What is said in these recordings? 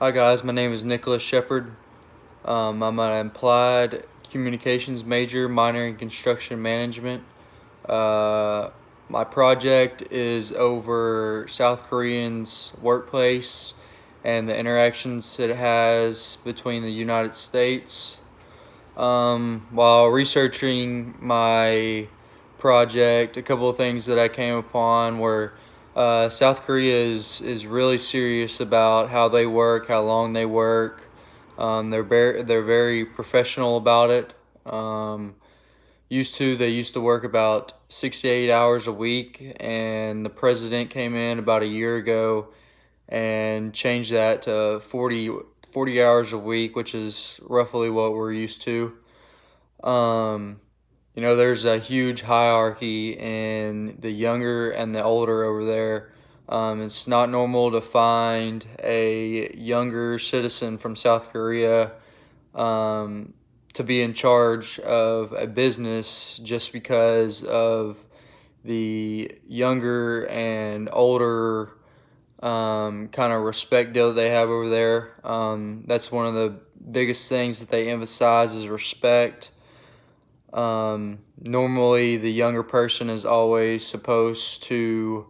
Hi guys, my name is Nicholas Shepard. I'm an applied communications major, minor in construction management. Uh, my project is over South Koreans' workplace and the interactions it has between the United States. While researching my project, a couple of things that I came upon were South Korea is really serious about how they work, how long they work. They're very professional about it. They used to work about 68 hours a week, and the president came in about a year ago and changed that to 40 hours a week, which is roughly what we're used to. Um, there's a huge hierarchy in the younger and the older over there. It's not normal to find a younger citizen from South Korea um, to be in charge of a business just because of the younger and older kind of respect deal that they have over there. That's one of the biggest things that they emphasize is respect. Normally, the younger person is always supposed to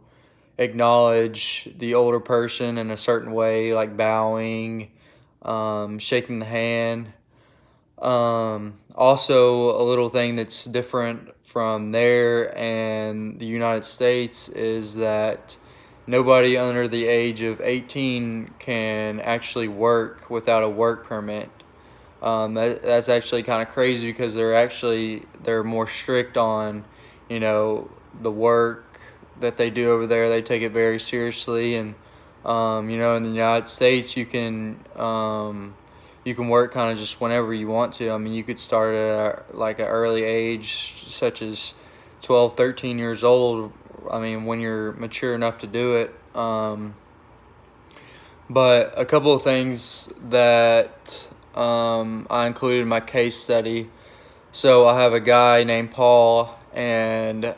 acknowledge the older person in a certain way, like bowing, shaking the hand. Also, a little thing that's different from there and the United States is that nobody under the age of 18 can actually work without a work permit. That's actually kind of crazy because they're more strict on, the work that they do over there. They take it very seriously, and in the United States, you can work kind of just whenever you want to. I mean, you could start at like an early age, such as 12, 13 years old. I mean, when you're mature enough to do it. But a couple of things that I included in my case study. So I have a guy named Paul and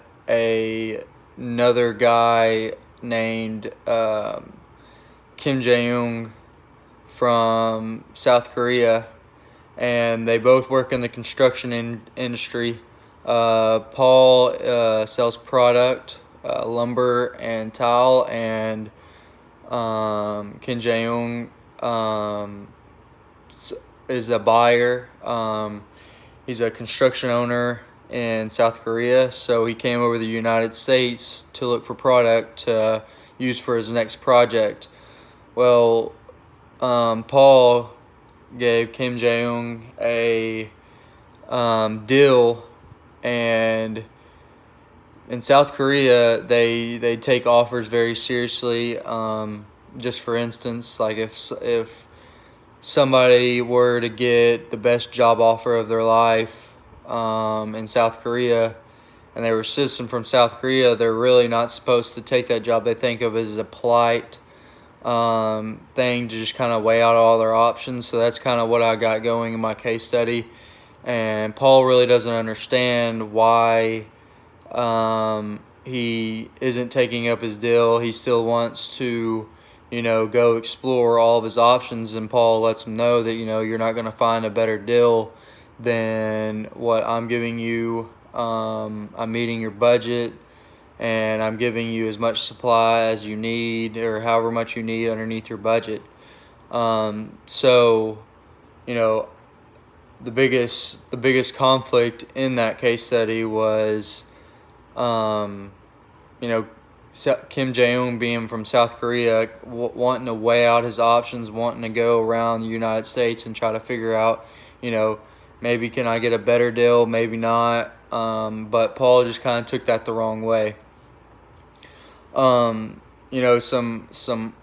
another guy named Kim Jae-young from South Korea, and they both work in the construction industry. Paul sells product, lumber and tile, and Kim Jae-young is a buyer. He's a construction owner in South Korea, so he came over to the United States to look for product to use for his next project. Well, Paul gave Kim Jae-young a deal, and in South Korea, they take offers very seriously. Just for instance, like if somebody were to get the best job offer of their life in South Korea, and they were a citizen from South Korea, they're really not supposed to take that job. They think of it as a polite thing to just kind of weigh out all their options. So that's kind of what I got going in my case study. And Paul really doesn't understand why he isn't taking up his deal. He still wants to, go explore all of his options. And Paul lets him know that, you're not going to find a better deal than what I'm giving you. I'm meeting your budget, and I'm giving you as much supply as you need or however much you need underneath your budget. So, you know, the biggest conflict in that case study was, um, you know, Kim Jae-young being from South Korea, wanting to weigh out his options, wanting to go around the United States and try to figure out, maybe can I get a better deal, maybe not. But Paul just kind of took that the wrong way. Some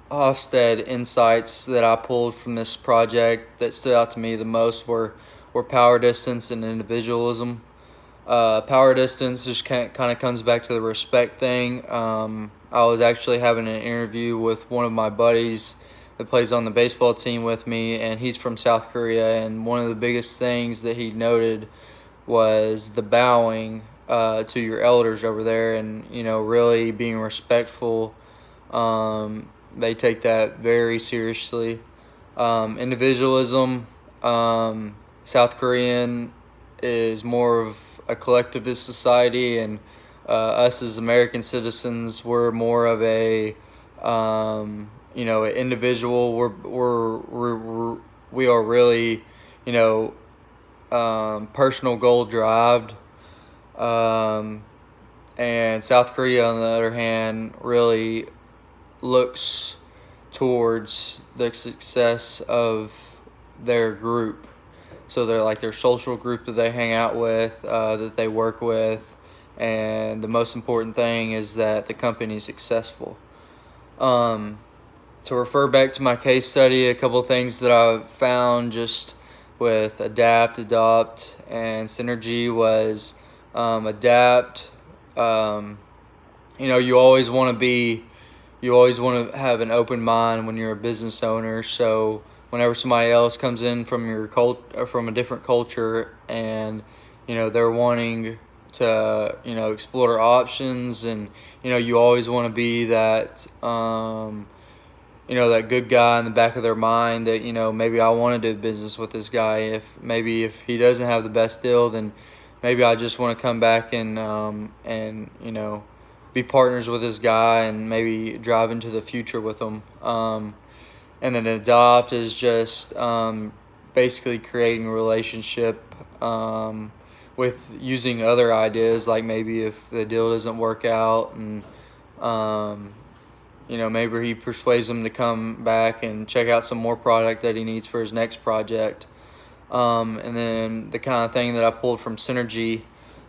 Hofstede insights that I pulled from this project that stood out to me the most were power distance and individualism. Power distance just kind of comes back to the respect thing. I was actually having an interview with one of my buddies that plays on the baseball team with me, and he's from South Korea, and one of the biggest things that he noted was the bowing to your elders over there, and really being respectful. They take that very seriously. Individualism. South Korean is more of a collectivist society, and us as American citizens, we're more of a an individual. We are really, personal goal drived. Um, and South Korea, on the other hand, really looks towards the success of their group. So they're like their social group that they hang out with, that they work with, and the most important thing is that the company is successful. Um, to refer back to my case study, a couple of things that I found just with adapt, adopt, and synergy was adapt. You always want to be, you always want to have an open mind when you're a business owner. So whenever somebody else comes in from your from a different culture, and they're wanting to explore options, and you always want to be that that good guy in the back of their mind that maybe I want to do business with this guy. If he doesn't have the best deal, then maybe I just want to come back and be partners with this guy and maybe drive into the future with him. And then adopt is just basically creating a relationship with using other ideas, like maybe if the deal doesn't work out, and maybe he persuades them to come back and check out some more product that he needs for his next project. And then the kind of thing that I pulled from Synergy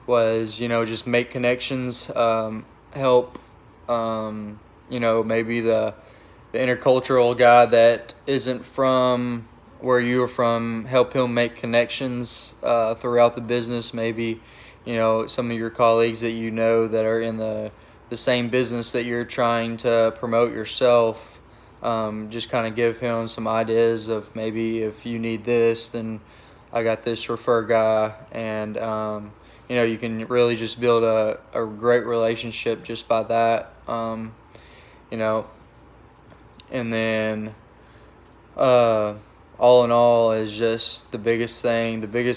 was, just make connections, help, maybe the intercultural guy that isn't from where you're from, help him make connections throughout the business. Maybe, some of your colleagues that that are in the same business that you're trying to promote yourself, just kind of give him some ideas of maybe if you need this, then I got this refer guy. And you can really just build a great relationship just by that. And then all in all is just the biggest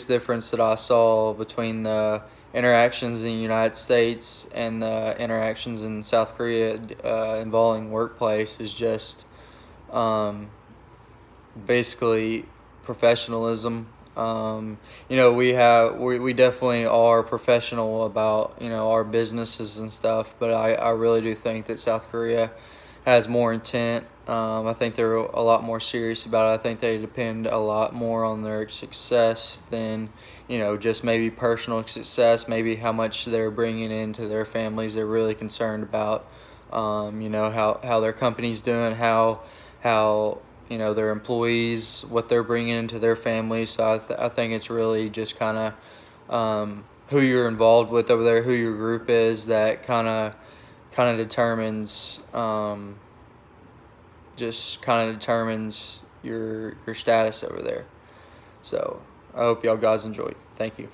difference that I saw between the interactions in the United States and the interactions in South Korea involving workplace is just basically professionalism. We definitely are professional about our businesses and stuff, but I really do think that South Korea has more intent. I think they're a lot more serious about it. I think they depend a lot more on their success than just maybe personal success, maybe how much they're bringing into their families. They're really concerned about how their company's doing, how their employees, what they're bringing into their families. So I think it's really just kind of who you're involved with over there, who your group is, that kind of determines your status over there. So I hope y'all guys enjoyed. Thank you.